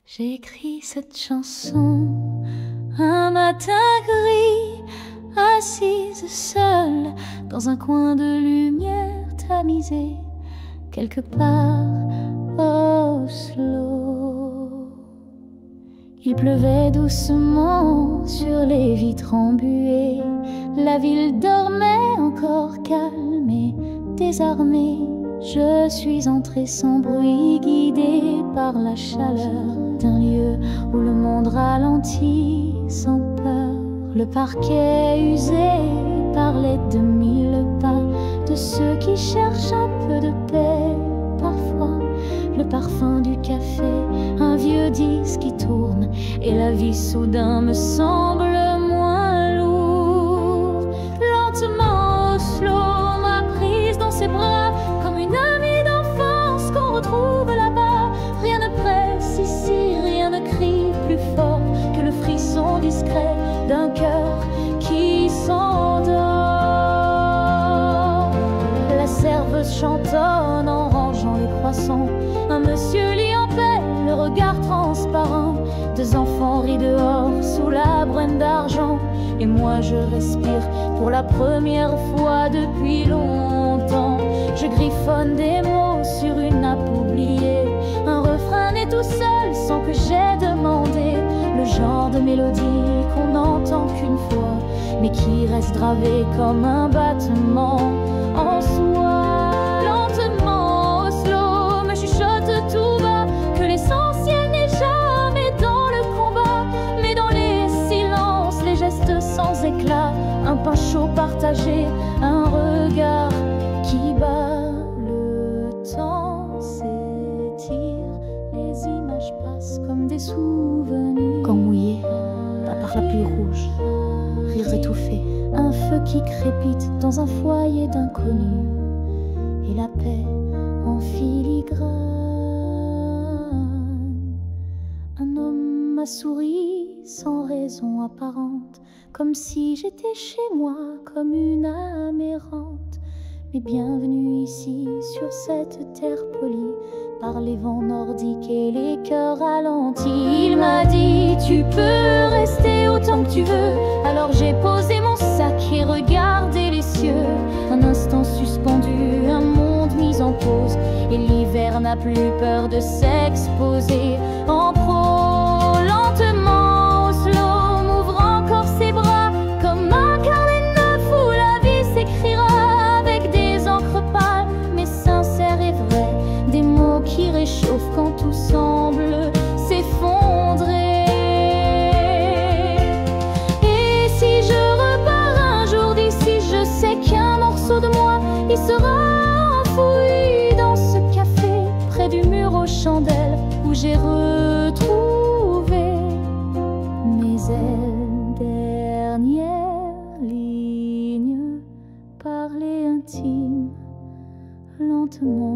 J'ai écrit cette chanson un matin gris, assise seule dans un coin de lumière tamisée, quelque part Oslo. Il pleuvait doucement sur les vitres embuées, la ville dormait encore calme et désarmée. Je suis entrée sans bruit, guidée par la chaleur d'un lieu où le monde ralentit sans peur. Le parquet usé parlait de 1000 pas, de ceux qui cherchent un peu de paix. Parfois, le parfum du café, un vieux disque qui tourne, et la vie soudain me semble moins lourde. Lentement, Oslo m'a prise dans ses bras, comme une amie d'enfance qu'on retrouve là-bas. Rien ne presse ici, rien ne crie plus fort que le frisson discret d'un cœur qui s'endort. La serveuse chantonne en rangeant les croissants, un monsieur lit en paix, le regard transparent. Deux enfants rient dehors sous la bruine d'argent, et moi je respire pour la première fois depuis longtemps. Je griffonne des mots sur une nappe oubliée, un refrain né tout seul sans que j'aie demandé, le genre de mélodie qu'on n'entend qu'une fois, mais qui reste gravé comme un battement en soi. Lentement, Oslo me chuchote tout bas que l'essentiel n'est jamais dans le combat, mais dans les silences, les gestes sans éclat, un pain chaud partagé, un regard qui bat. Le temps s'étire, les images passent comme des souvenirs. Quand mouillé, pas par la pluie rouge, rires étouffés, un feu qui crépite dans un foyer d'inconnus, et la paix en filigrane. Un homme m'a souri sans raison apparente, comme si j'étais chez moi, comme une âme errante. Mais bienvenue ici, sur cette terre polie par les vents nordiques et les cœurs ralentis. Il m'a dit, tu peux rester autant que tu veux. Alors j'ai posé mon sac et regardé les cieux. Un instant suspendu, un monde mis en pause, et l'hiver n'a plus peur de s'exposer en pro. Lentement, Oslo m'ouvre encore ses bras, comme un carnet neuf où la vie s'écrira avec des encres pâles, mais sincères et vraies, des mots qui réchauffent quand tout semble s'effondrer. Et si je repars un jour d'ici, je sais qu'un morceau de moi y sera enfoui dans ce café près du mur aux chandelles où j'ai retrouvé mes ailes. Dernière ligne, parler intime, lentement.